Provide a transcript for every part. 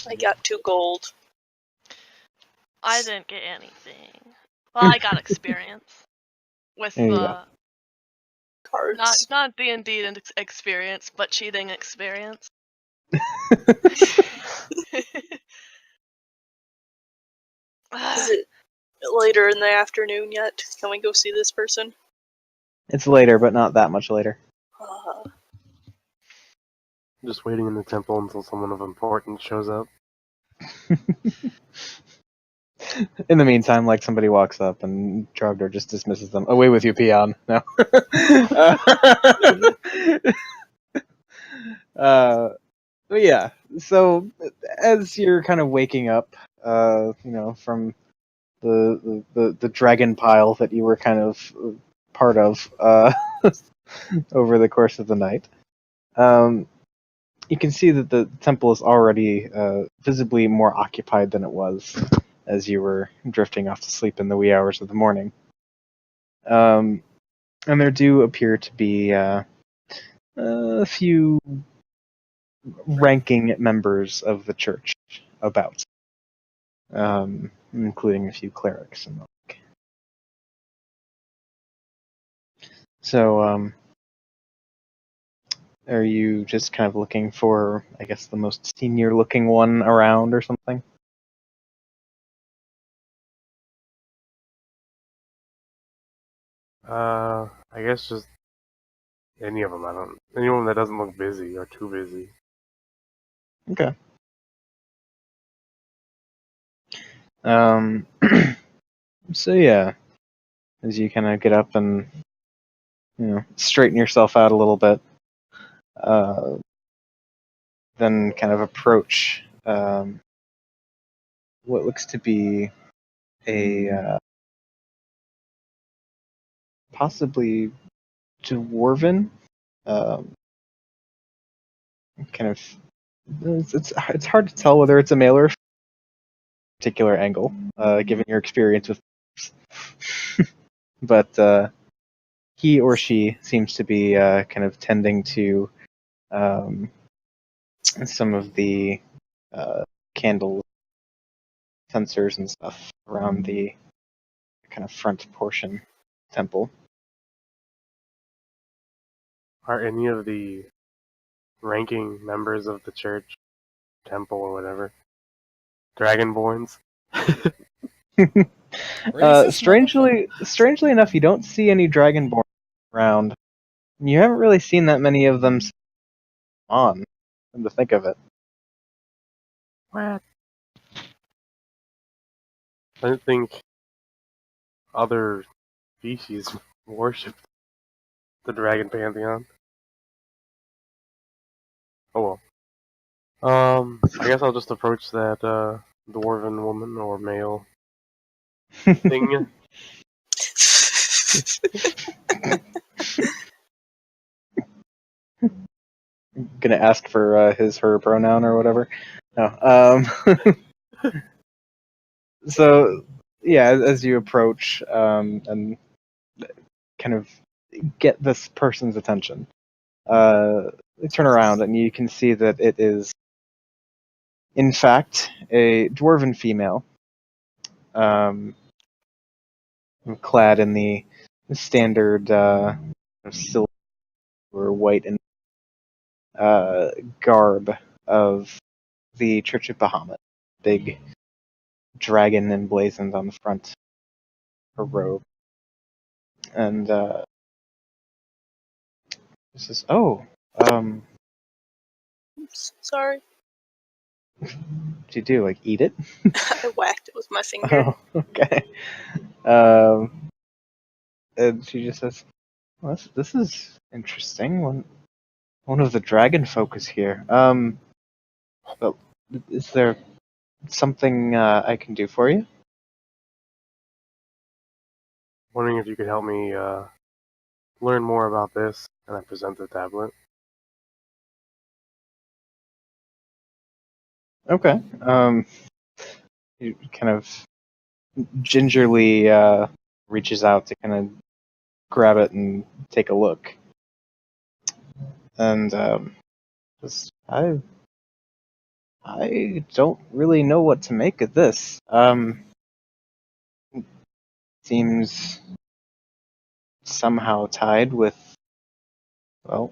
I got 2 gold. I didn't get anything. Well, I got experience with There you go. Cards. not D&D experience, but cheating experience. Is it later in the afternoon yet? Can we go see this person? It's later, but not that much later. Just waiting in the temple until someone of importance shows up. In the meantime, like, somebody walks up and Trogdor just dismisses them. Away with you, peon. No. But yeah, so as you're kind of waking up, from the dragon pile that you were kind of part of over the course of the night, you can see that the temple is already visibly more occupied than it was as you were drifting off to sleep in the wee hours of the morning. And there do appear to be a few ranking members of the church about, including a few clerics and the like. So, are you just kind of looking for, I guess, the most senior-looking one around or something? I guess just any of them. Anyone that doesn't look busy or too busy. Okay. So yeah, as you kind of get up and straighten yourself out a little bit, then kind of approach what looks to be a possibly dwarven, kind of. It's hard to tell whether it's a male or a particular angle, given your experience with. But he or she seems to be kind of tending to some of the candle sensors and stuff around the kind of front portion temple. Are any of the ranking members of the church, temple, or whatever, Dragonborns? Strangely enough, you don't see any Dragonborn around. You haven't really seen that many of them on, come to think of it. What? I didn't think other species worshipped the dragon pantheon. Oh well. I guess I'll just approach that dwarven woman or male thing. Gonna ask for his/her pronoun or whatever. No. So yeah, as you approach and kind of get this person's attention, turn around and you can see that it is, in fact, a dwarven female, clad in the standard silver or white and garb of the Church of Bahamut. Big dragon emblazoned on the front of her robe. And this is Oops, sorry. What'd you do? Like eat it? I whacked it with my finger. Oh, okay. And she just says, well, "This is interesting. One of the dragon folk is here. But is there something I can do for you?" Wondering if you could help me learn more about this, and I present the tablet. Okay. He kind of gingerly reaches out to kind of grab it and take a look. And I I don't really know what to make of this. Seems somehow tied with, well,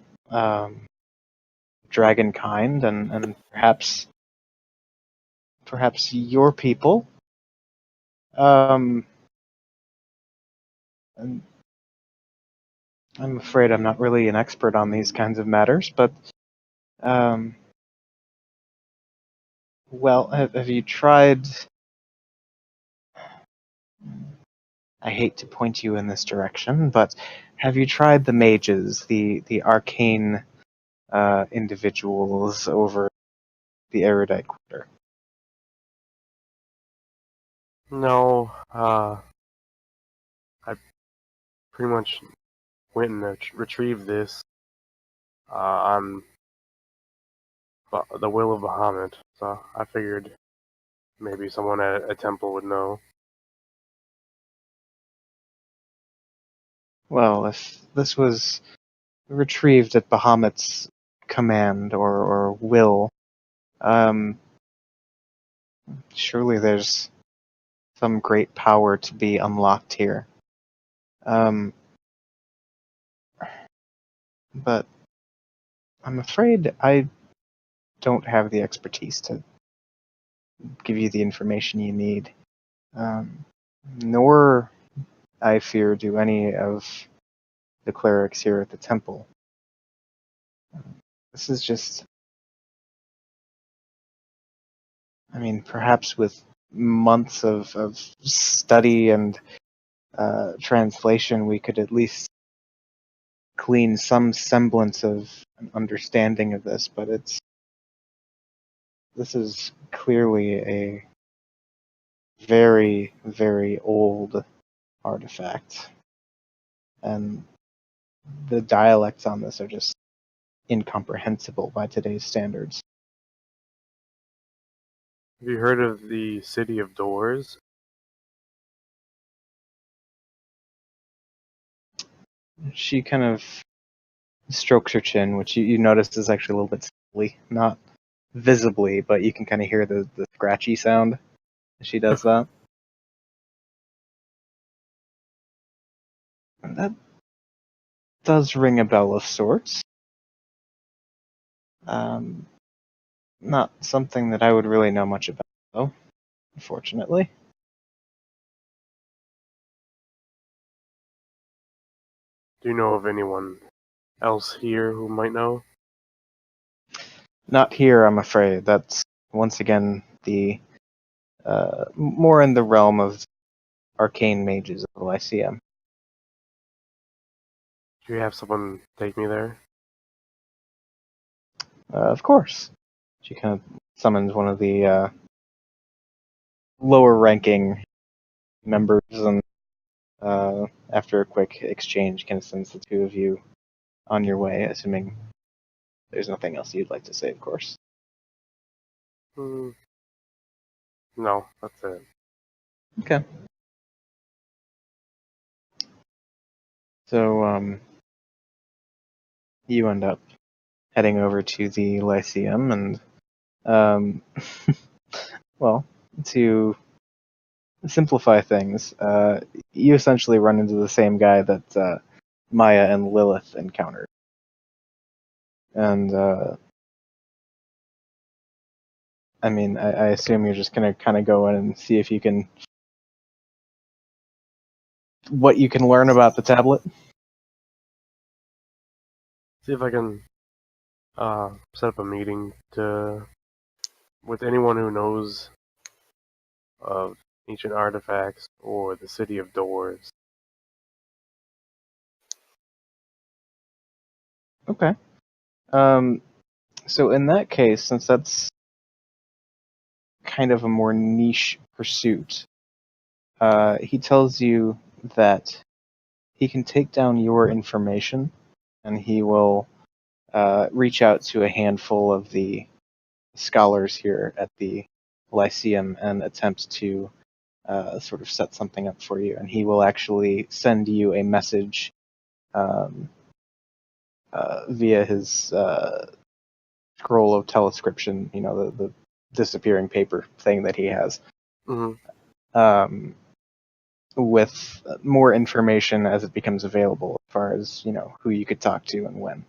dragonkind and perhaps your people. And I'm afraid I'm not really an expert on these kinds of matters, but well, have you tried? I hate to point you in this direction, but have you tried the mages, the arcane individuals over the erudite quarter? No, I pretty much went and retrieved this on the will of Bahamut, so I figured maybe someone at a temple would know. Well, if this was retrieved at Bahamut's command or will, surely there's some great power to be unlocked here. But I'm afraid I don't have the expertise to give you the information you need. Nor, I fear, do any of the clerics here at the temple. This is just... I mean, perhaps with months of study and translation, we could at least glean some semblance of an understanding of this, but this is clearly a very, very old artifact. And the dialects on this are just incomprehensible by today's standards. Have you heard of the City of Doors? She kind of strokes her chin, which you notice is actually a little bit silly. Not visibly, but you can kind of hear the scratchy sound as she does that. And that does ring a bell of sorts. Not something that I would really know much about, though, unfortunately. Do you know of anyone else here who might know? Not here, I'm afraid. That's, once again, the more in the realm of arcane mages of the Lyceum. Do you have someone take me there? Of course. She kind of summons one of the lower-ranking members, and after a quick exchange, kind of sends the two of you on your way, assuming there's nothing else you'd like to say, of course. No, that's it. Okay. So, you end up heading over to the Lyceum, and, well, to simplify things, you essentially run into the same guy that Maya and Lilith encountered. And, I mean, I assume you're just gonna kind of go in and see if you can... what you can learn about the tablet. See if I can set up a meeting with anyone who knows of ancient artifacts or the City of Doors. Okay. So in that case, since that's kind of a more niche pursuit, he tells you that he can take down your information, and he will reach out to a handful of the scholars here at the Lyceum and attempt to sort of set something up for you. And he will actually send you a message via his scroll of telescription, the disappearing paper thing that he has, Hmm. with more information as it becomes available, as far as who you could talk to and when.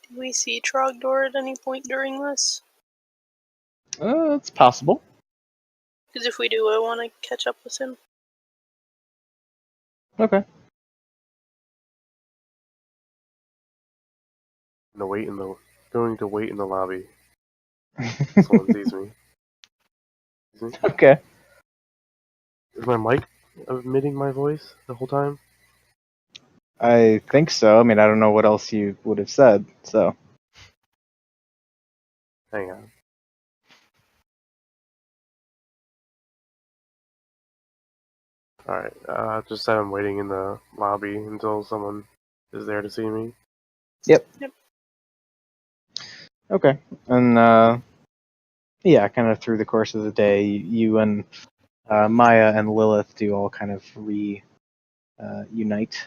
Do we see Trogdor at any point during this? It's possible. Because if we do, I want to catch up with him. Okay. Going to wait in the lobby. Someone sees me. Okay. Is my mic emitting my voice the whole time? I think so. I mean, I don't know what else you would have said. So. Hang on. Alright, just said I'm waiting in the lobby until someone is there to see me. Yep. Yep. Okay. And yeah, kind of through the course of the day, you and Maya and Lilith do all kind of unite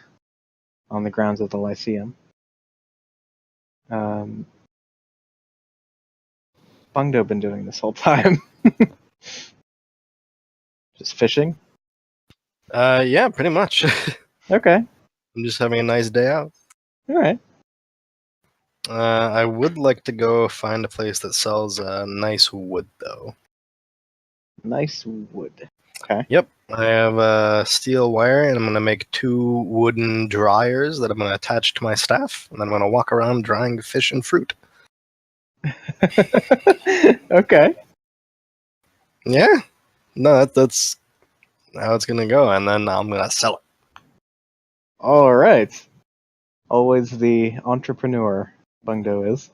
on the grounds of the Lyceum. Bungdo been doing this whole time. Just fishing. Yeah, pretty much. Okay. I'm just having a nice day out. All right. I would like to go find a place that sells nice wood, though. Nice wood. Yep, I have steel wire, and I'm going to make 2 wooden dryers that I'm going to attach to my staff, and then I'm going to walk around drying fish and fruit. Okay. Yeah, no, that's how it's going to go, and then I'm going to sell it. All right. Always the entrepreneur, Bungdo is.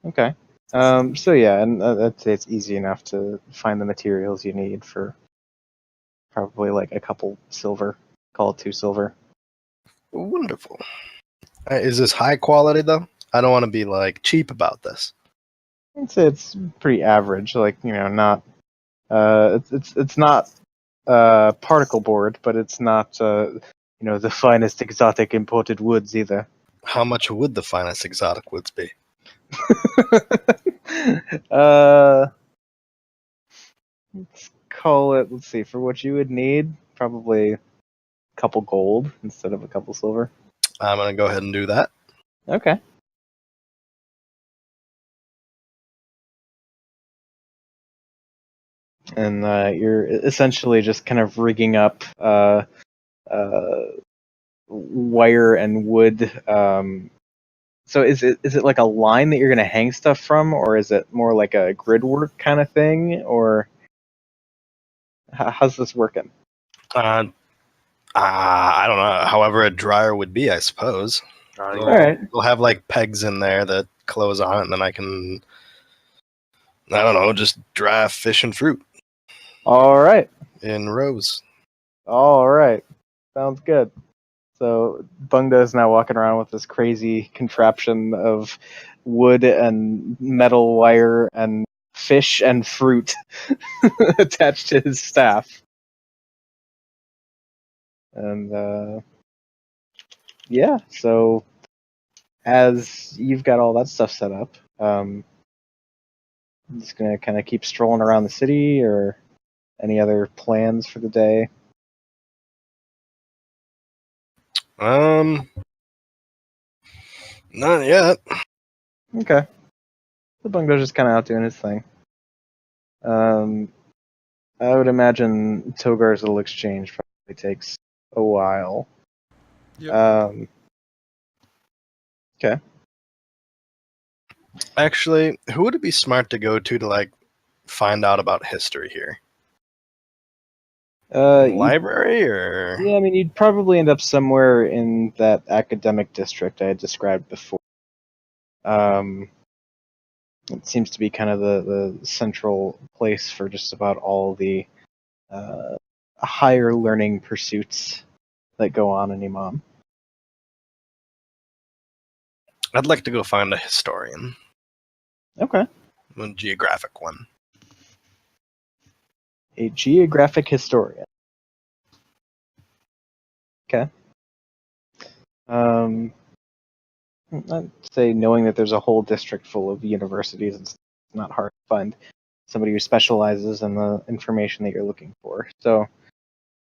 Okay. So yeah, and I'd say it's easy enough to find the materials you need for probably like a couple silver. Call it 2 silver. Wonderful. Is this high quality, though? I don't want to be, like, cheap about this. I'd say it's pretty average. Like not. It's not particle board, but it's not the finest exotic imported woods either. How much would the finest exotic woods be? Let's call it. Let's see. For what you would need, probably a couple gold instead of a couple silver. I'm going to go ahead and do that. Okay. And you're essentially just kind of rigging up wire and wood. So is it like a line that you're going to hang stuff from, or is it more like a grid work kind of thing, or how's this working? I don't know. However, a dryer would be, I suppose. Alright. All right. We'll have like pegs in there that close on, and then I can, I don't know, just dry fish and fruit All right. in rows. All right. Sounds good. So Bungda is now walking around with this crazy contraption of wood and metal wire and fish and fruit attached to his staff. And yeah, so as you've got all that stuff set up, I'm just gonna kind of keep strolling around the city, or any other plans for the day? Not yet. Okay. The Bungo's just kind of out doing his thing. I would imagine Togar's little exchange probably takes a while. Yep. Okay. Actually, who would it be smart to go to like find out about history here? Library or? Yeah, I mean, you'd probably end up somewhere in that academic district I had described before. It seems to be kind of the central place for just about all the higher learning pursuits that go on in Imam. I'd like to go find a historian, Okay. a geographic one. A geographic historian. I'd say knowing that there's a whole district full of universities, it's not hard to find somebody who specializes in the information that you're looking for. So,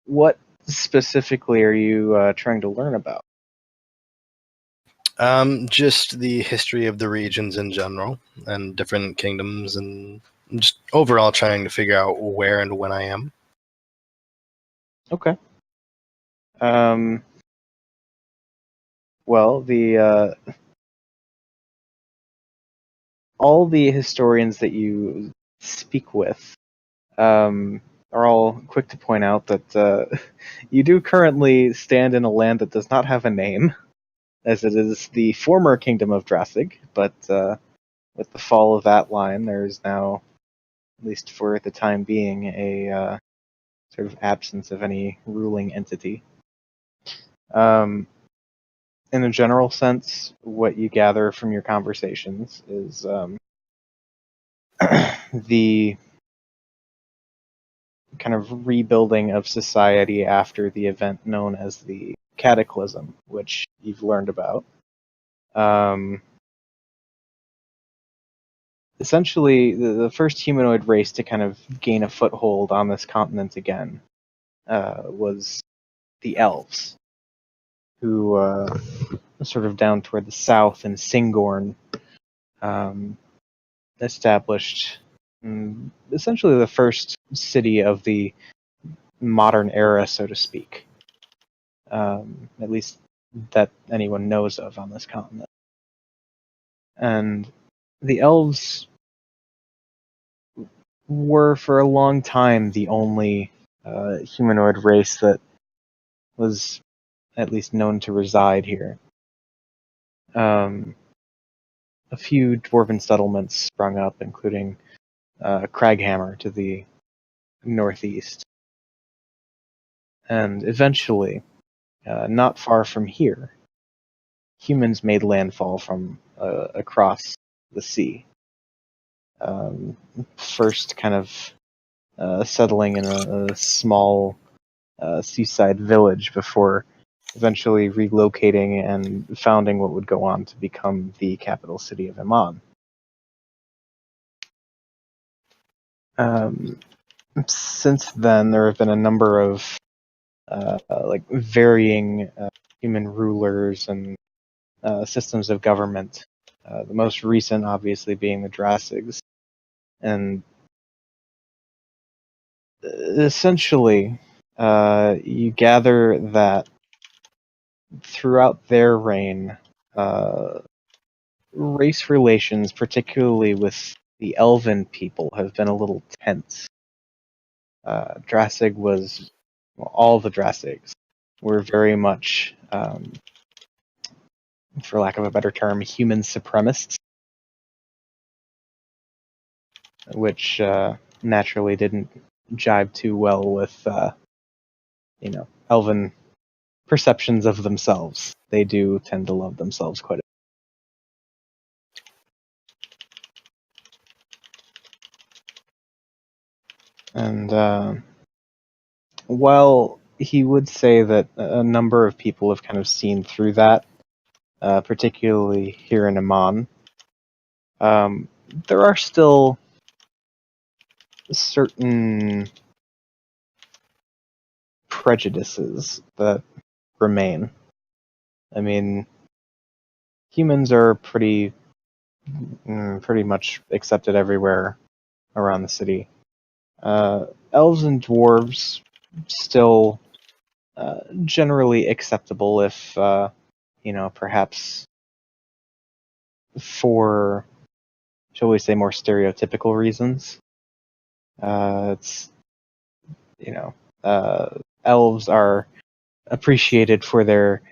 what specifically are you trying to learn about? Just the history of the regions in general and different kingdoms, and just overall trying to figure out where and when I am. Okay. Well, the all the historians that you speak with are all quick to point out that you do currently stand in a land that does not have a name, as it is the former kingdom of Drassig, but with the fall of that line, there is now, at least for the time being, a sort of absence of any ruling entity. In a general sense, what you gather from your conversations is the kind of rebuilding of society after the event known as the Cataclysm, which you've learned about. Essentially, the first humanoid race to kind of gain a foothold on this continent again was the elves, who sort of down toward the south in Singorn established essentially the first city of the modern era, so to speak. At least that anyone knows of on this continent. And the elves were for a long time the only humanoid race that was at least known to reside here. A few dwarven settlements sprung up, including Craghammer to the northeast. And eventually, not far from here, humans made landfall from across the sea. First kind of settling in a small seaside village before eventually relocating and founding what would go on to become the capital city of Iman. Since then, there have been a number of varying human rulers and systems of government. The most recent, obviously, being the Drassigs, and essentially, you gather that throughout their reign, race relations, particularly with the Elven people, have been a little tense. Drassig was, well, all the Drassigs were very much, for lack of a better term, human supremacists, which naturally didn't jibe too well with, Elven perceptions of themselves. They do tend to love themselves quite a bit. And while he would say that a number of people have kind of seen through that, particularly here in Iman, there are still certain prejudices that remain. I mean, humans are pretty much accepted everywhere around the city. Elves and dwarves still generally acceptable, if perhaps for, shall we say, more stereotypical reasons. Elves are appreciated for their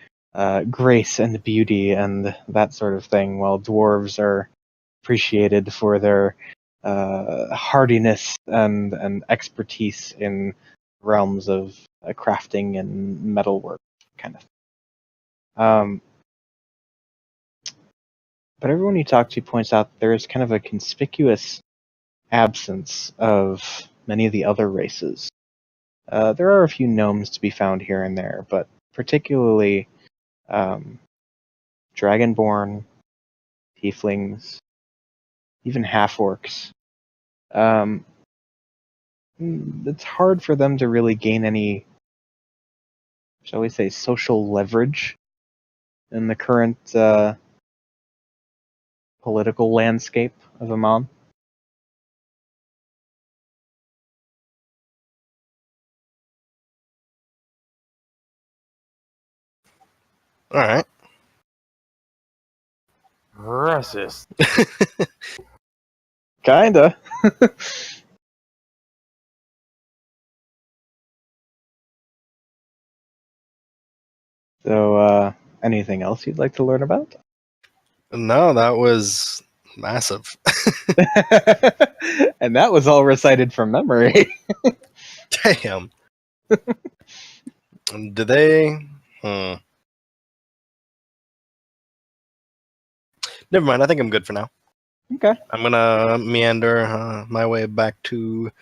grace and beauty and that sort of thing, while dwarves are appreciated for their hardiness and expertise in realms of crafting and metalwork kind of thing. But everyone you talk to points out there is kind of a conspicuous absence of many of the other races. There are a few gnomes to be found here and there, but particularly dragonborn, tieflings, even half-orcs. It's hard for them to really gain any, shall we say, social leverage in the current political landscape of Amon. All right. Racist. Kinda. So, anything else you'd like to learn about? No, that was massive. And that was all recited from memory. Damn. Do they? Never mind. I think I'm good for now. Okay. I'm gonna meander my way back to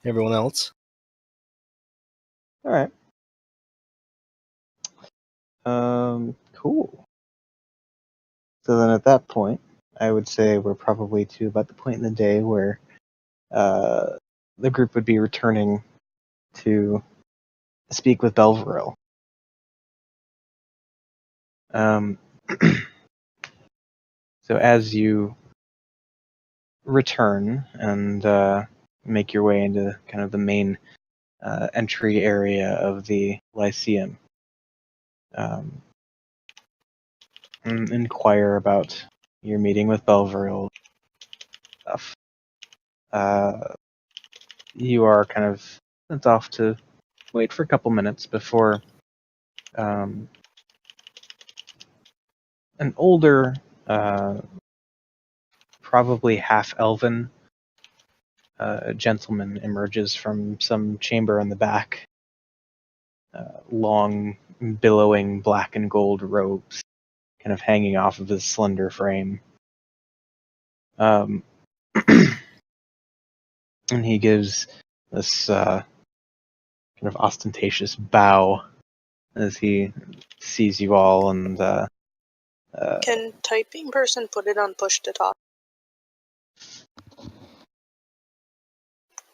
everyone else. All right. Cool. So then at that point, I would say we're probably to about the point in the day where the group would be returning to speak with Belveril. So as you return and make your way into kind of the main entry area of the Lyceum, and inquire about your meeting with Belveril stuff. You are kind of sent off to wait for a couple minutes before an older, probably half-elven gentleman emerges from some chamber in the back. Long, billowing black and gold robes kind of hanging off of his slender frame. And he gives this kind of ostentatious bow as he sees you all, and Can typing person put it on push to talk?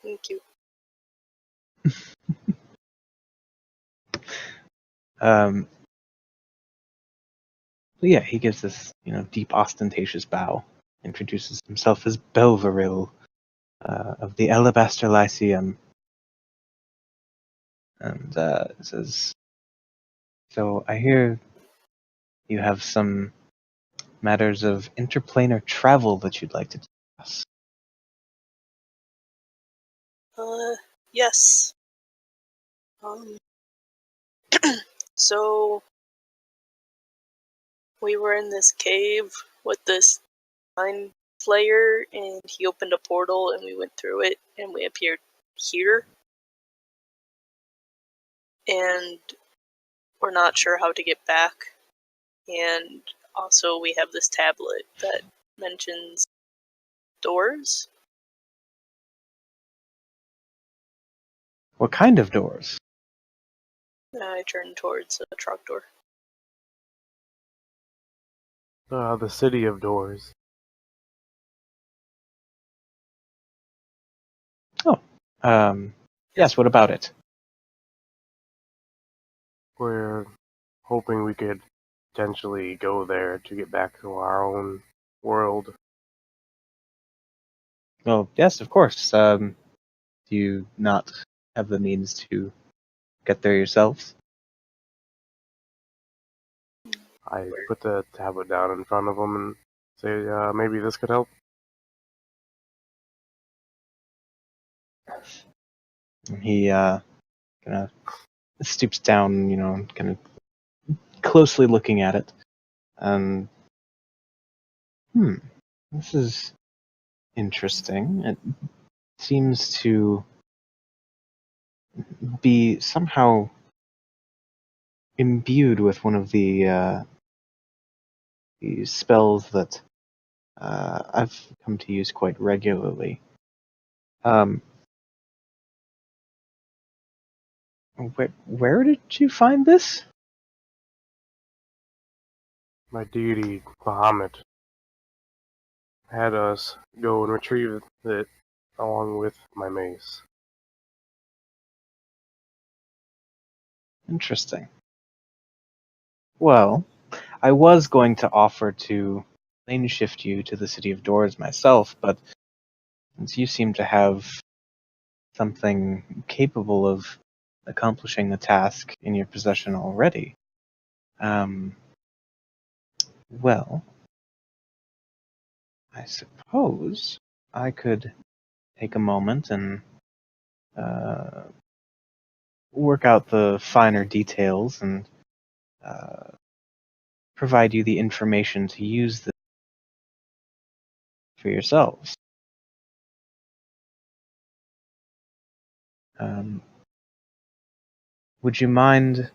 Thank you. But yeah, he gives this, deep ostentatious bow, introduces himself as Belveril of the Alabaster Lyceum, and says, "So I hear you have some matters of interplanar travel that you'd like to discuss." Yes. So we were in this cave with this mind flayer, and he opened a portal, and we went through it, and we appeared here. And we're not sure how to get back. And also, we have this tablet that mentions doors. What kind of doors? I turned towards a truck door. The city of doors. Yes, what about it? We're hoping we could potentially go there to get back to our own world. Well, yes, of course. Do you not have the means to get there yourselves? I put the tablet down in front of him and say, maybe this could help. He kind of stoops down, kind of closely looking at it. And this is interesting. It seems to be somehow imbued with one of the spells that I've come to use quite regularly. Where did you find this? my deity Bahamut had us go and retrieve it along with my mace. Interesting. Well, I was going to offer to lane shift you to the City of Doors myself, but since you seem to have something capable of accomplishing the task in your possession already, well, I suppose I could take a moment and work out the finer details and provide you the information to use this for yourselves. Would you mind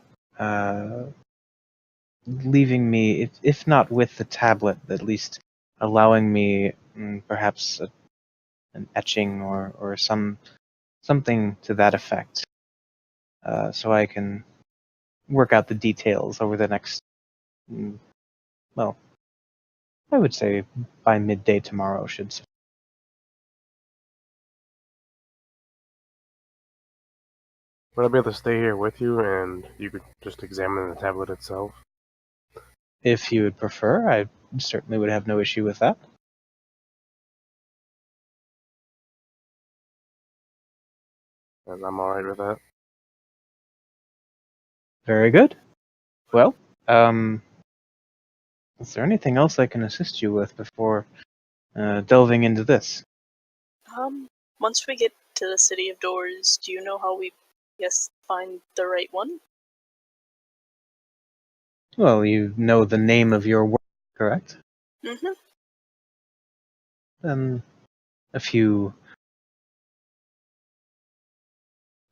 leaving me, if not with the tablet, at least allowing me perhaps an etching or something to that effect, so I can work out the details over the next, well, I would say by midday tomorrow should suffice. Would I be able to stay here with you and you could just examine the tablet itself? If you would prefer, I certainly would have no issue with that. And I'm alright with that. Very good. Well, is there anything else I can assist you with before delving into this? Once we get to the City of Doors, do you know how we, find the right one? Well, you know the name of your work, correct? Mm-hmm. Then a few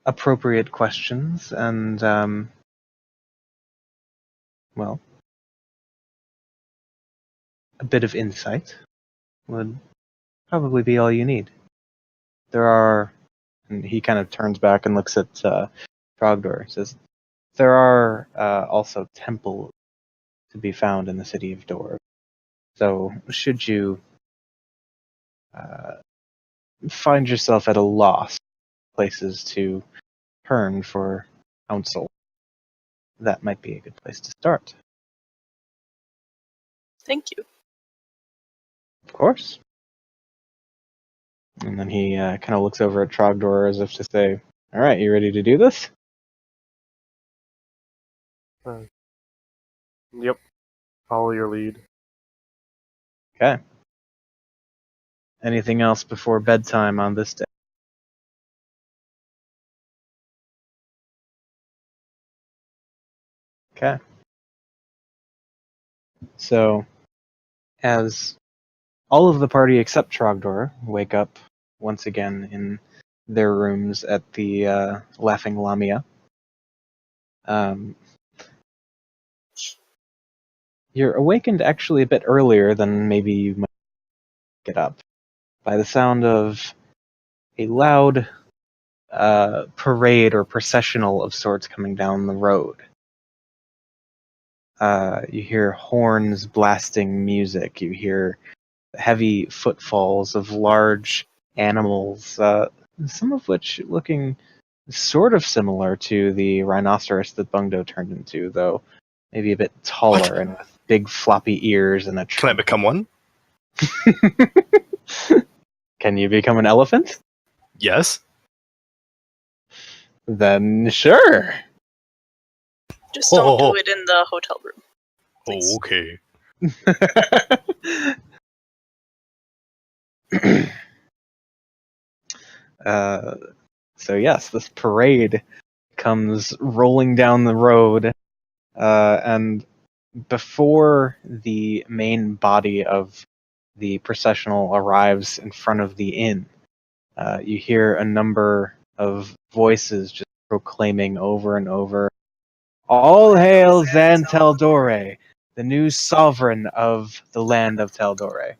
appropriate questions and, well, a bit of insight would probably be all you need. There are, and he kind of turns back and looks at Trogdor. He says, there are also temples to be found in the City of Dor. So, should you find yourself at a loss, places to turn for counsel, that might be a good place to start. Thank you. Of course. And then he kind of looks over at Trogdor as if to say, all right, you ready to do this? Yep. Follow your lead. Okay. Anything else before bedtime on this day? Okay. So, as all of the party except Trogdor wake up once again in their rooms at the Laughing Lamia, you're awakened actually a bit earlier than maybe you might get up by the sound of a loud parade or processional of sorts coming down the road. You hear horns blasting music. You hear heavy footfalls of large animals, some of which looking sort of similar to the rhinoceros that Bungdo turned into, though maybe a bit taller and with big floppy ears and a Can I become one? Can you become an elephant? Yes. Then sure. Just don't do it in the hotel room, please. Oh, okay. So yes, this parade comes rolling down the road, and before the main body of the processional arrives in front of the inn, you hear a number of voices just proclaiming over and over, "All hail Zan Teldore, the new sovereign of the land of Teldore."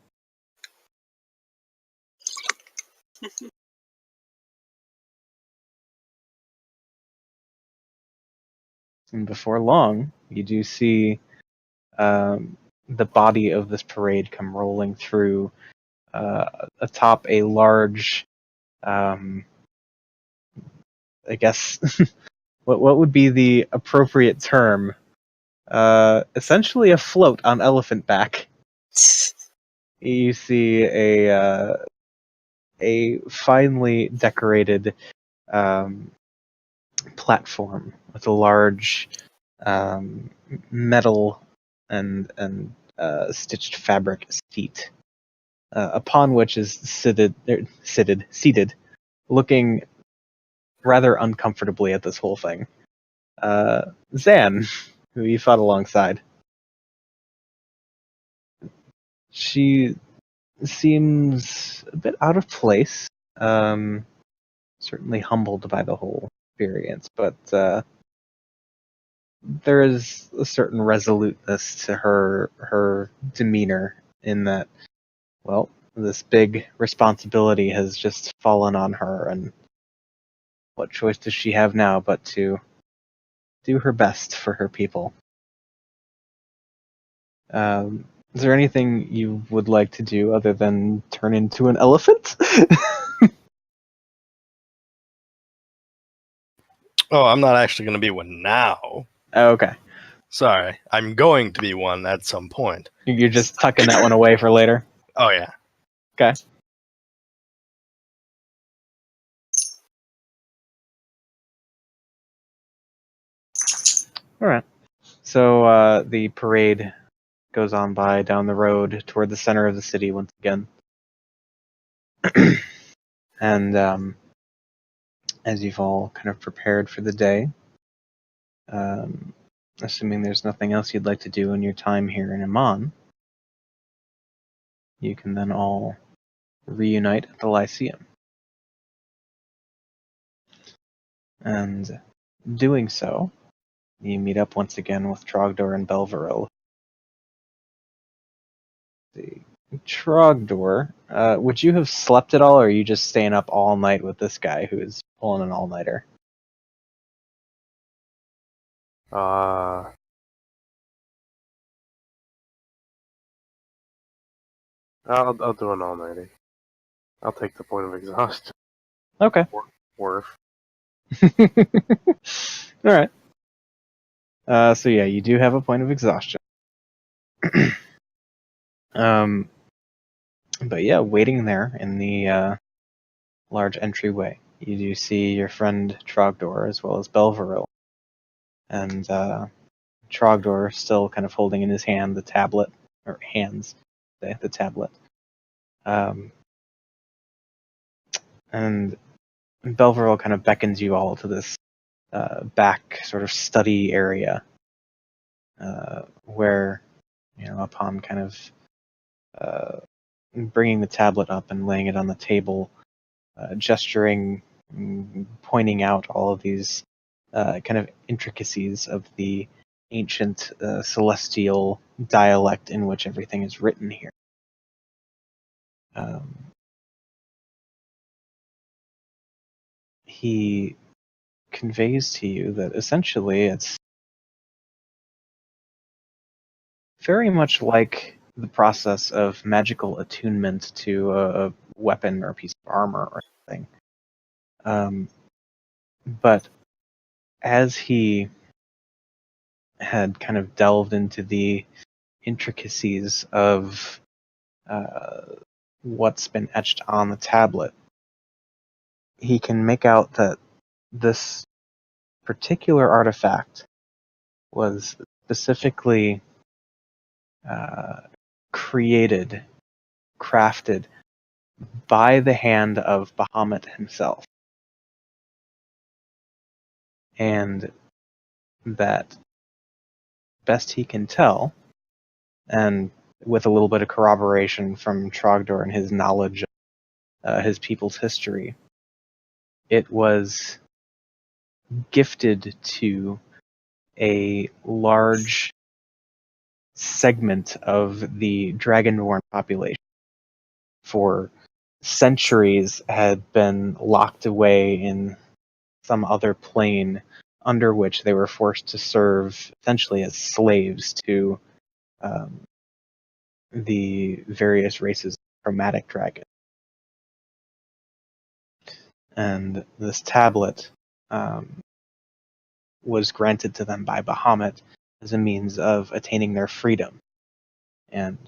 And before long, you do see the body of this parade come rolling through atop a large, I guess, what would be the appropriate term? Essentially a float on elephant back. You see a finely decorated platform with a large metal and stitched fabric seat, upon which is seated, looking rather uncomfortably at this whole thing. Zan, who you fought alongside. She seems a bit out of place. Certainly humbled by the whole experience, but there is a certain resoluteness to her demeanor in that, well, this big responsibility has just fallen on her, and what choice does she have now but to do her best for her people? Is there anything you would like to do other than turn into an elephant? Oh, I'm not actually going to be one now. Oh, okay. Sorry, I'm going to be one at some point. You're just tucking that one away for later? Oh yeah. Okay. Alright. So the parade goes on by down the road toward the center of the city once again. And as you've all kind of prepared for the day, assuming there's nothing else you'd like to do in your time here in Amman, you can then all reunite at the Lyceum. And doing so, you meet up once again with Trogdor and Belveril. The Trogdor, would you have slept at all, or are you just staying up all night with this guy who is pulling an all-nighter? I'll do an all-nighter. I'll take the point of exhaustion. Okay. Worth. Alright. So yeah, you do have a point of exhaustion. But yeah, waiting there in the large entryway, you do see your friend Trogdor as well as Belveril. And Trogdor still kind of holding in his hand the tablet, or hands, the tablet. And Belveril kind of beckons you all to this back sort of study area, where, upon kind of bringing the tablet up and laying it on the table, gesturing, pointing out all of these kind of intricacies of the ancient celestial dialect in which everything is written here. He conveys to you that essentially it's very much like the process of magical attunement to a weapon or a piece of armor or something. But as he had kind of delved into the intricacies of what's been etched on the tablet, he can make out that this particular artifact was specifically crafted by the hand of Bahamut himself. And that, best he can tell, and with a little bit of corroboration from Trogdor and his knowledge of his people's history, it was gifted to a large segment of the Dragonborn population. For centuries had been locked away in some other plane under which they were forced to serve essentially as slaves to the various races of chromatic dragon. And this tablet was granted to them by Bahamut as a means of attaining their freedom and,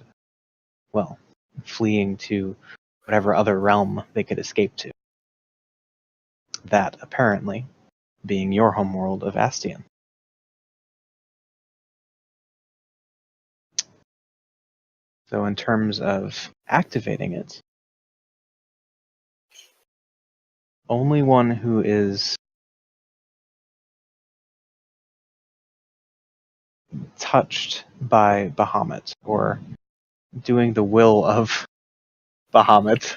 well, fleeing to whatever other realm they could escape to. That, apparently, being your homeworld of Astian. So in terms of activating it, only one who is touched by Bahamut or doing the will of Bahamut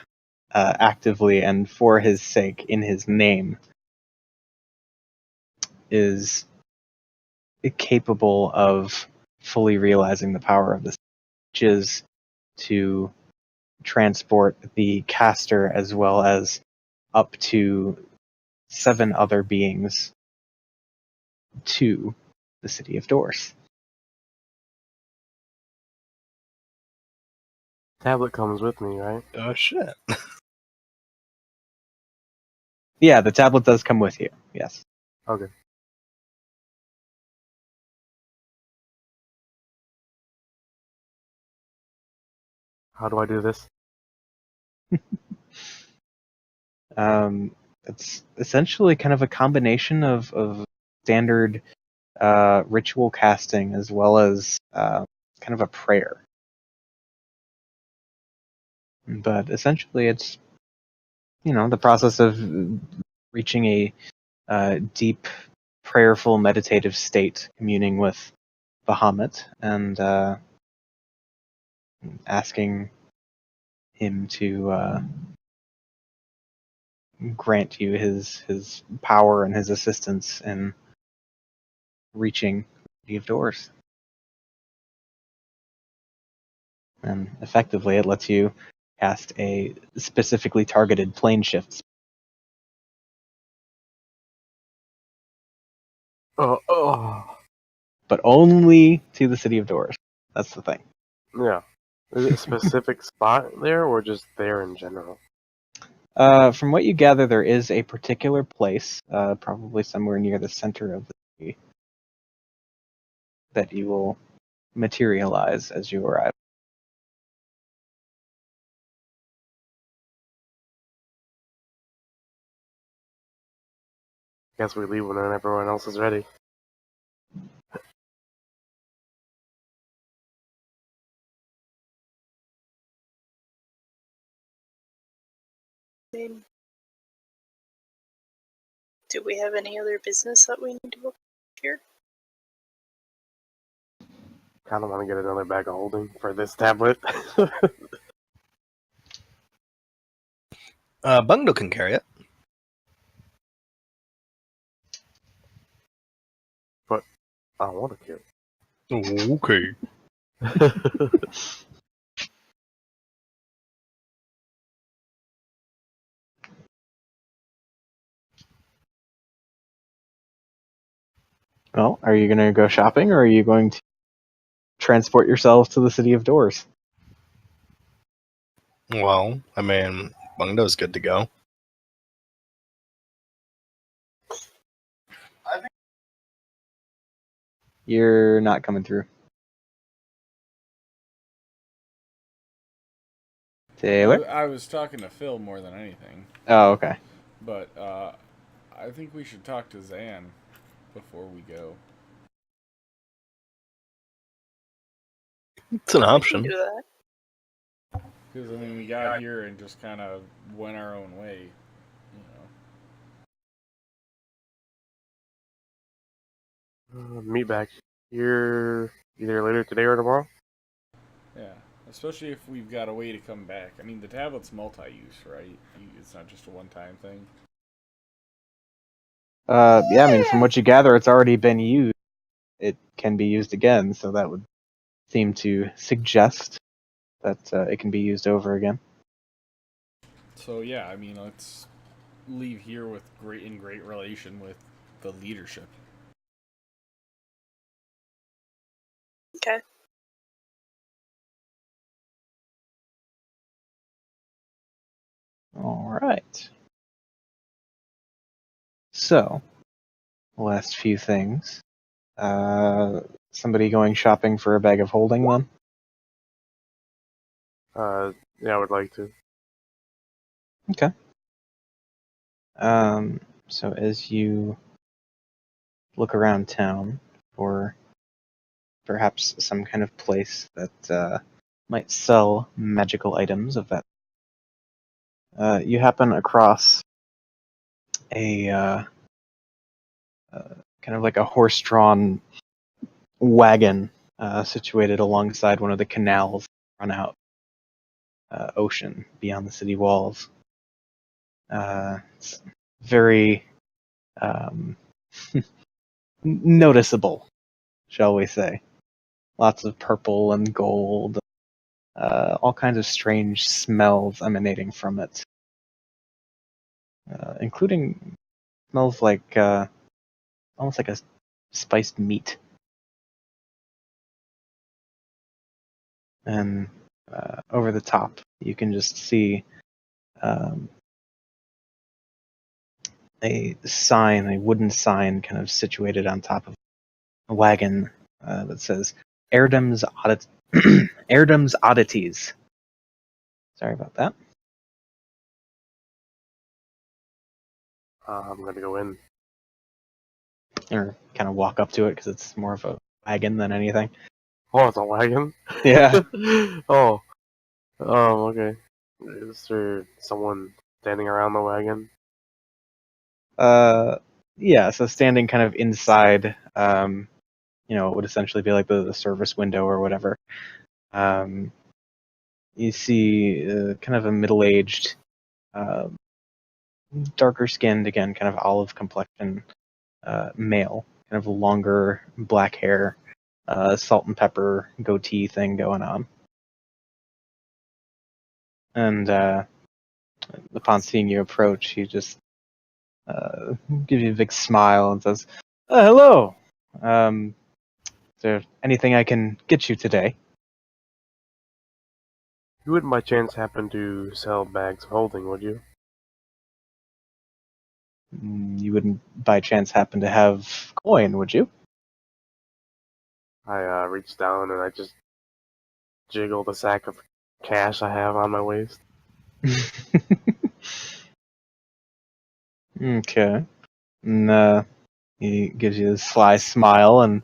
actively and for his sake in his name is capable of fully realizing the power of this, which is to transport the caster as well as up to 7 other beings to the city of Dorse. Tablet comes with me, right? Oh shit. Yeah, the tablet does come with you, yes. Okay. How do I do this? It's essentially kind of a combination of standard ritual casting as well as kind of a prayer. But essentially, it's the process of reaching a deep, prayerful, meditative state, communing with Bahamut, and asking him to grant you his power and his assistance in reaching the City of Doors. And effectively, it lets you cast a specifically targeted plane shift. Oh. But only to the City of Doors. That's the thing. Yeah. Is it a specific spot there, or just there in general? From what you gather, there is a particular place, probably somewhere near the center of the city, that you will materialize as you arrive. Guess we leave when everyone else is ready. Do we have any other business that we need to book here? Kind of want to get another bag of holding for this tablet. Bungdo can carry it. But I don't want to carry Okay. it. Well, are you going to go shopping, or are you going to transport yourselves to the City of Doors? Well, I mean, Bungdo's good to go. You're not coming through. Taylor? I was talking to Phil more than anything, Oh, okay. but I think we should talk to Zan before we go. It's an We can option. do that. Because I mean, we got here and just kind of went our own way, Meet back here either later today or tomorrow. Yeah, especially if we've got a way to come back. I mean, the tablet's multi-use, right? It's not just a one-time thing. Yeah, I mean, from what you gather, it's already been used. It can be used again, so that would seem to suggest that it can be used over again. So yeah, I mean, let's leave here with in great relation with the leadership. Okay. All right. So, last few things. Somebody going shopping for a bag of holding then? Yeah, I would like to. Okay. So as you look around town for perhaps some kind of place that might sell magical items of that, you happen across a kind of like a horse-drawn wagon situated alongside one of the canals run out ocean beyond the city walls. It's very noticeable, shall we say. Lots of purple and gold, all kinds of strange smells emanating from it, including smells like almost like a spiced meat. And over the top, you can just see a sign, a wooden sign, kind of situated on top of a wagon that says Erdem's Erdem's Oddities. Sorry about that. I'm gonna go in. Or kind of walk up to it because it's more of a wagon than anything. Oh, it's a wagon? Yeah. Oh. Oh, okay. Is there someone standing around the wagon? Yeah, so standing kind of inside, it would essentially be like the service window or whatever. You see kind of a middle-aged, uh, darker skinned, again, kind of olive complexion male, kind of longer black hair, salt and pepper goatee thing going on. And upon seeing you approach, he just gives you a big smile and says, "Hello. Is there anything I can get you today?" You wouldn't by chance happen to sell bags of holding, would you? You wouldn't by chance happen to have coin, would you? I reached down and I just jiggled a sack of cash I have on my waist. Okay. And he gives you a sly smile and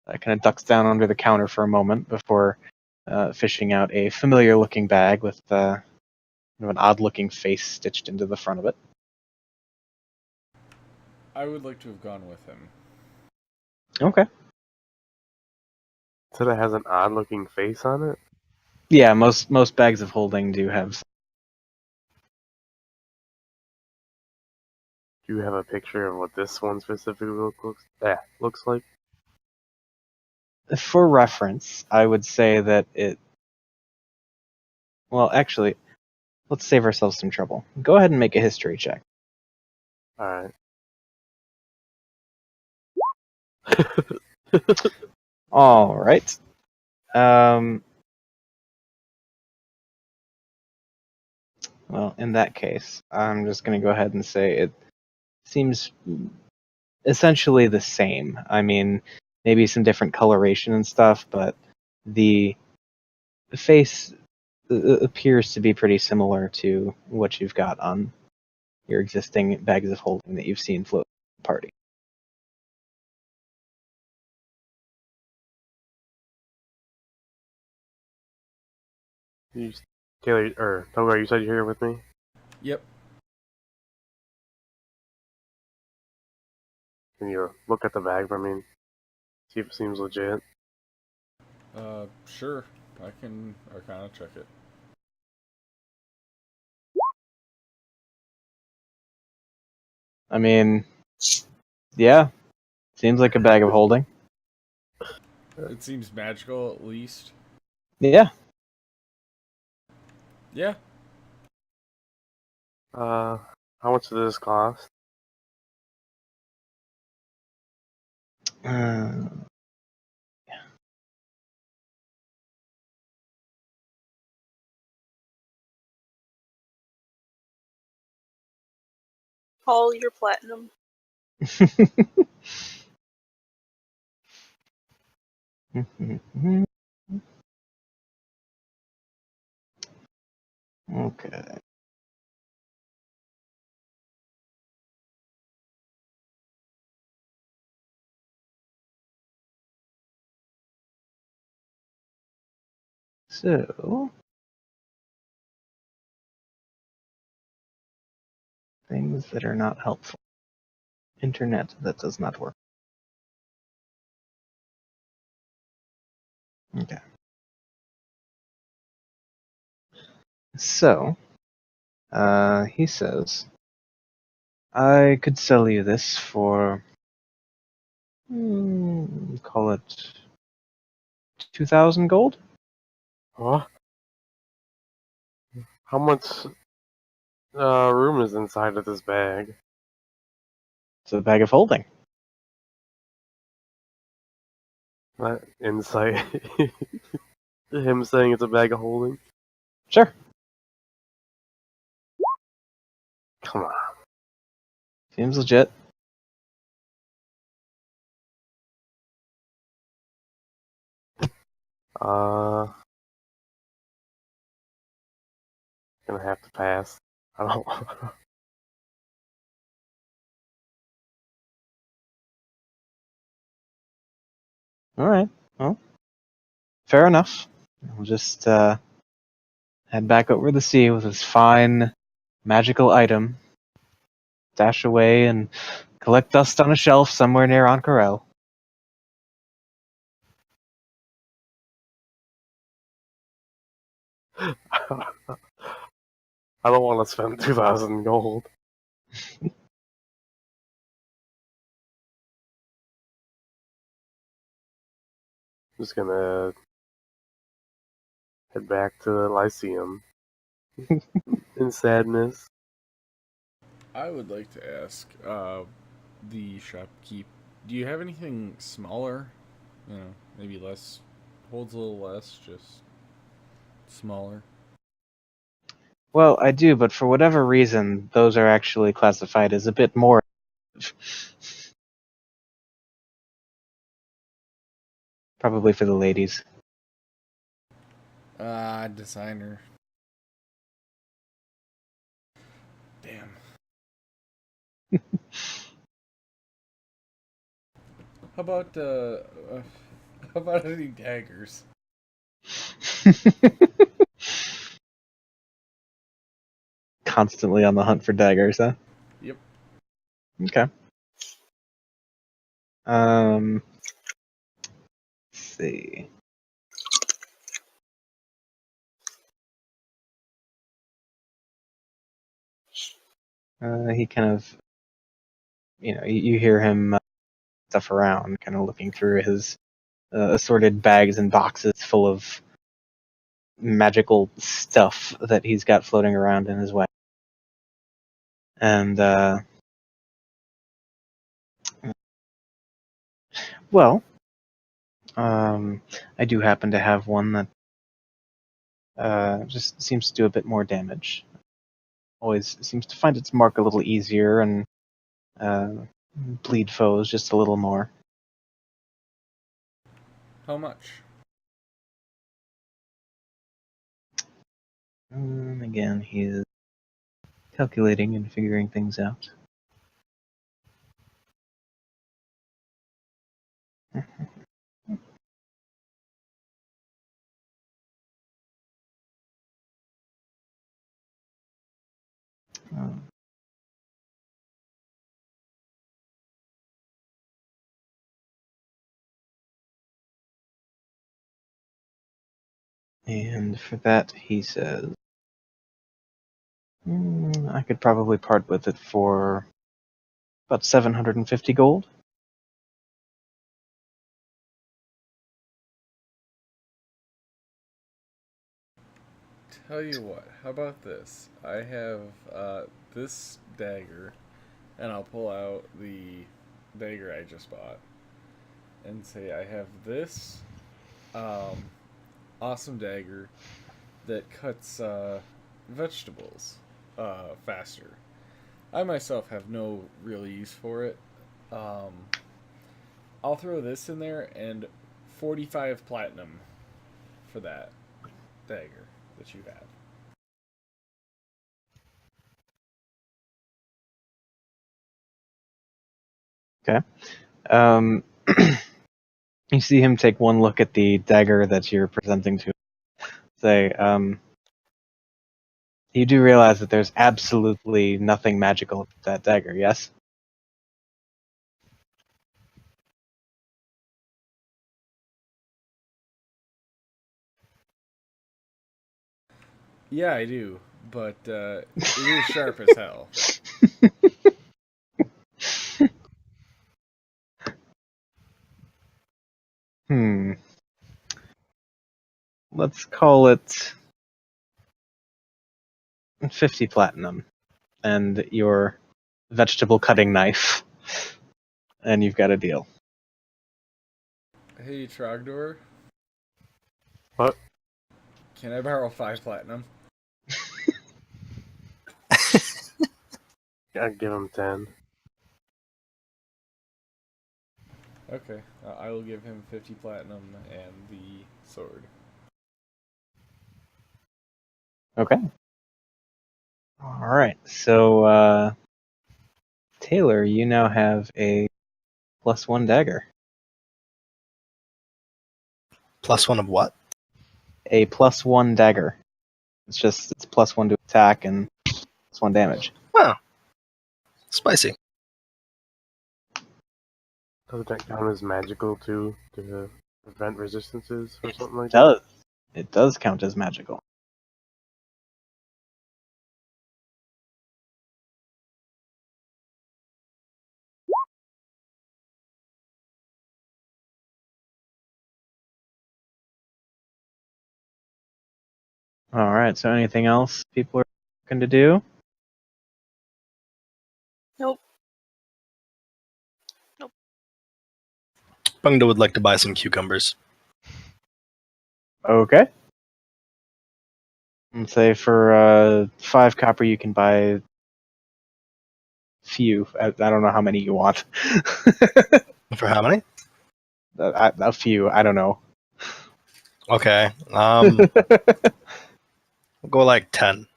kind of ducks down under the counter for a moment before fishing out a familiar-looking bag with an odd-looking face stitched into the front of it. I would like to have gone with him. Okay. Said it has an odd looking face on it? Yeah, most bags of holding do have. Do you have a picture of what this one specifically looks like? For reference, I would say that it. Well, actually, let's save ourselves some trouble. Go ahead and make a history check. Alright. All right. Well, in that case, I'm just going to go ahead and say it seems essentially the same. I mean, maybe some different coloration and stuff, but the face appears to be pretty similar to what you've got on your existing bags of holding that you've seen float the party. Taylor, or Togar, you said you're here with me? Yep. Can you look at the bag for me? See if it seems legit? Sure. I can Arcana check it. I mean, yeah, seems like a bag of holding. It seems magical, at least. Yeah. Yeah. How much does this cost? Uh, All your platinum. Okay. So, things that are not helpful. Internet that does not work. Okay. So, he says, I could sell you this for, call it 2,000 gold? Huh? How much room is inside of this bag? It's a bag of holding. That insight. Him saying it's a bag of holding? Sure. Come on. Seems legit. Gonna have to pass. I don't. Alright. Well, fair enough. We'll just head back over the sea with this fine magical item, dash away and collect dust on a shelf somewhere near Ank'Harel. I don't want to spend 2,000 gold. Just gonna head back to the Lyceum in sadness. I would like to ask the shopkeep, do you have anything smaller? You know, maybe less, holds a little less, just smaller. Well, I do, but for whatever reason, those are actually classified as a bit more. Probably for the ladies. Designer. Damn. How about how about any daggers? Constantly on the hunt for daggers, huh? Yep. Okay. Let's see. He kind of, you hear him stuff around, kind of looking through his assorted bags and boxes full of magical stuff that he's got floating around in his way. And, well, I do happen to have one that just seems to do a bit more damage. Always seems to find its mark a little easier and bleed foes just a little more. How much? Again, he is calculating and figuring things out. Um, and for that, he says, I could probably part with it for about 750 gold. Tell you what, how about this? I have this dagger, and I'll pull out the dagger I just bought, and say I have this awesome dagger that cuts vegetables faster. I myself have no real use for it. I'll throw this in there and 45 platinum for that dagger that you have. You see him take one look at the dagger that you're presenting to him. Say, you do realize that there's absolutely nothing magical about that dagger, yes? Yeah, I do, but it is sharp as hell. Let's call it 50 platinum and your vegetable cutting knife, and you've got a deal. Hey, Trogdor, What? can I borrow 5 platinum? I'd give him 10. Okay, I will give him 50 platinum and the sword. Okay. Alright, so, Taylor, you now have a +1 dagger. +1 of what? A +1 dagger. It's +1 to attack and +1 damage. Oh, spicy. Does that count as magical too, to prevent resistances or something like It that? does. It does count as magical. Alright, so anything else people are looking to do? Nope. Bungda would like to buy some cucumbers. Okay. And say for 5 copper you can buy few. I don't know how many you want. For how many? A few. I don't know. Okay. We'll go like 10.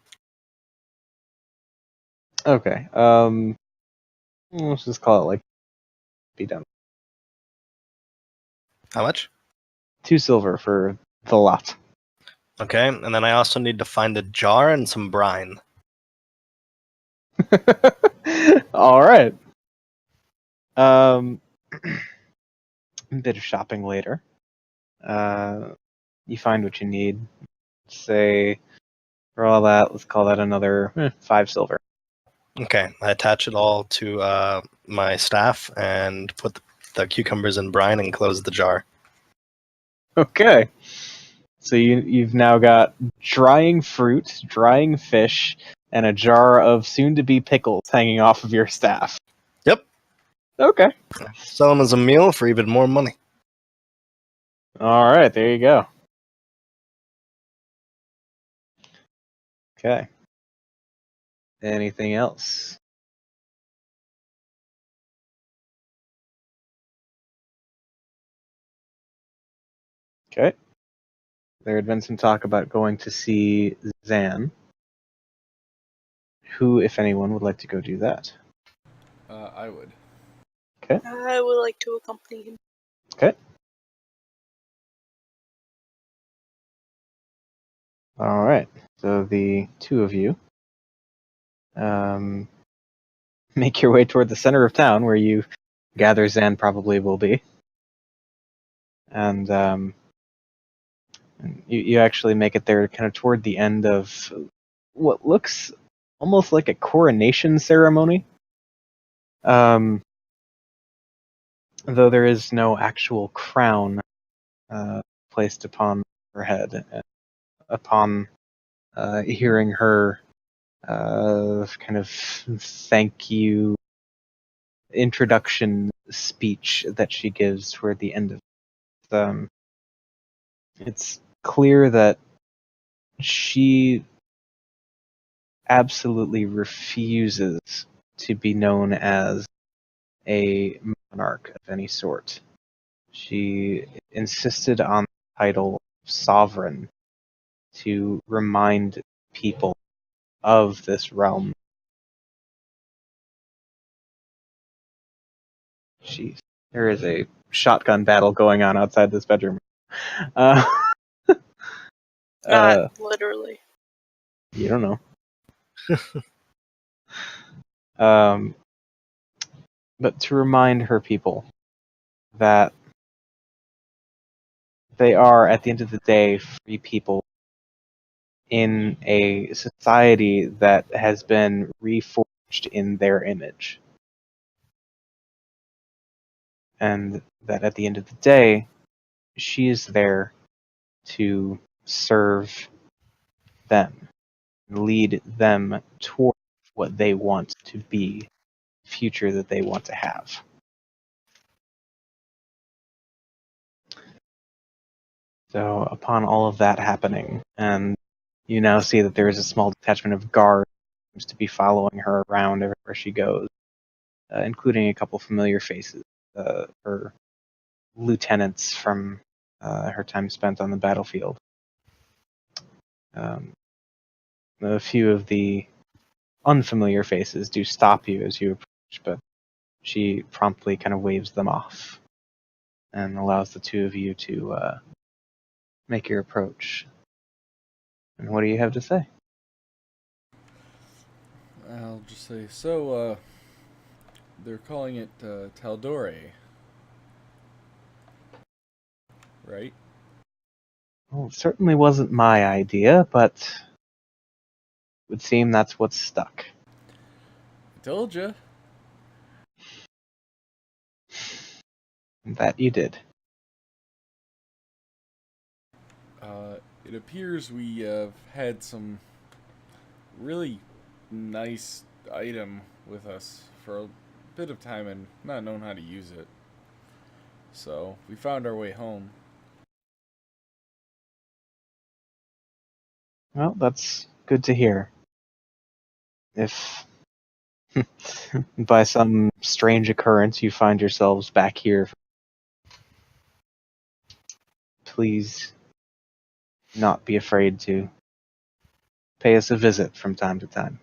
Okay. Let's just call it like be done. How much? 2 silver for the lot. Okay, and then I also need to find a jar and some brine. All right. A bit of shopping later. You find what you need. Say for all that, let's call that another 5 silver. Okay, I attach it all to my staff and put the cucumbers in brine and close the jar. Okay. So you've now got drying fruit, drying fish, and a jar of soon-to-be pickles hanging off of your staff. Yep. Okay. Sell them as a meal for even more money. All right, there you go. Okay. Anything else? Okay. There had been some talk about going to see Zan. Who, if anyone, would like to go do that? I would. I would like to accompany him. Okay. All right. So the two of you make your way toward the center of town, where you gather Zan probably will be, and you actually make it there, kind of toward the end of what looks almost like a coronation ceremony. Though there is no actual crown placed upon her head. Upon hearing her kind of thank you introduction speech that she gives toward the end of it, it's clear that she absolutely refuses to be known as a monarch of any sort. She insisted on the title of sovereign to remind people of this realm. Jeez, there is a shotgun battle going on outside this bedroom. Uh, Not literally. you don't know. But to remind her people that they are, at the end of the day, free people in a society that has been reforged in their image. And that at the end of the day, she is there to serve them, lead them toward what they want to be, future that they want to have. So upon all of that happening, and you now see that there is a small detachment of guards seems to be following her around everywhere she goes, including a couple familiar faces, her lieutenants from her time spent on the battlefield. A few of the unfamiliar faces do stop you as you approach, but she promptly kind of waves them off and allows the two of you to make your approach. And what do you have to say? I'll just say, so, they're calling it Taldore, right? Well, it certainly wasn't my idea, but it would seem that's what's stuck. I told you. That you did. It appears we have had some really nice item with us for a bit of time and not known how to use it. So, we found our way home. Well, that's good to hear. If by some strange occurrence you find yourselves back here, please not be afraid to pay us a visit from time to time.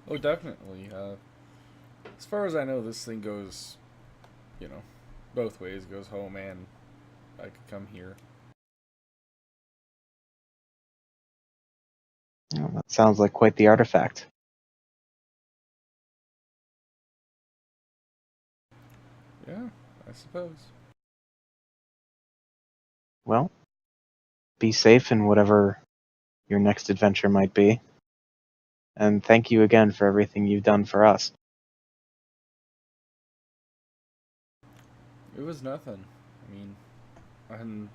Oh, definitely. As far as I know, this thing goes, both ways. Goes home and I could come here. Well, that sounds like quite the artifact. Yeah, I suppose. Well, be safe in whatever your next adventure might be. And thank you again for everything you've done for us. It was nothing. I mean,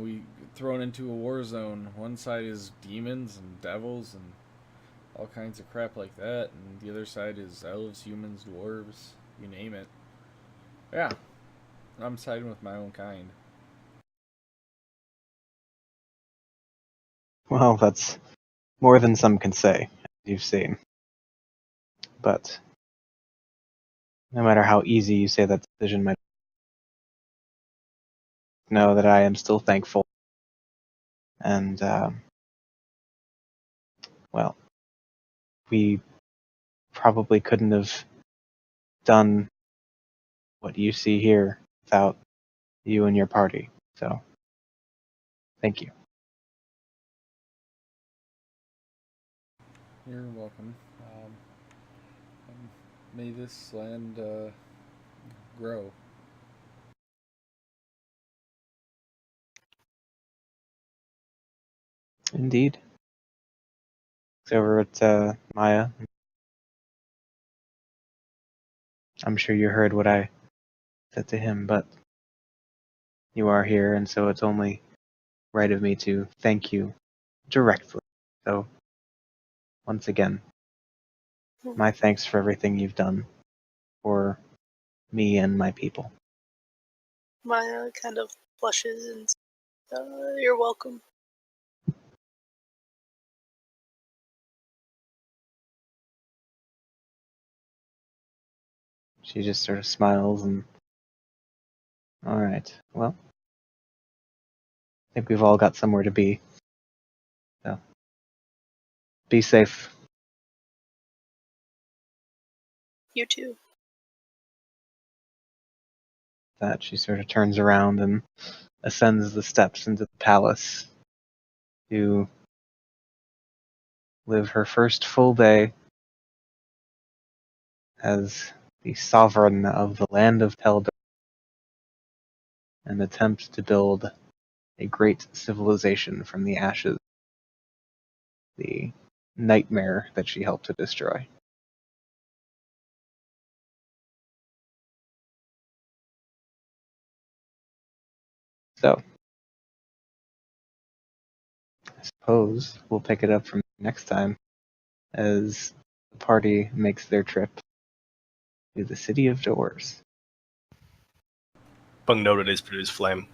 we thrown into a war zone. One side is demons and devils and all kinds of crap like that, and the other side is elves, humans, dwarves, you name it. Yeah, I'm siding with my own kind. Well, that's more than some can say, as you've seen. But no matter how easy you say that decision might know that I am still thankful. And, well, we probably couldn't have done what you see here without you and your party. So, thank you. You're welcome. And may this land grow. Indeed. It's over at Maya. I'm sure you heard what I said to him, but you are here, and so it's only right of me to thank you directly. So, once again, my thanks for everything you've done for me and my people. Maya kind of blushes and you're welcome. She just sort of smiles and. Alright, well. I think we've all got somewhere to be. So. Be safe. You too. That she sort of turns around and ascends the steps into the palace to live her first full day as the sovereign of the land of Teldor and attempt to build a great civilization from the ashes, the nightmare that she helped to destroy. So, I suppose we'll pick it up from next time as the party makes their trip to the City of Doors. Bung noted is produce flame.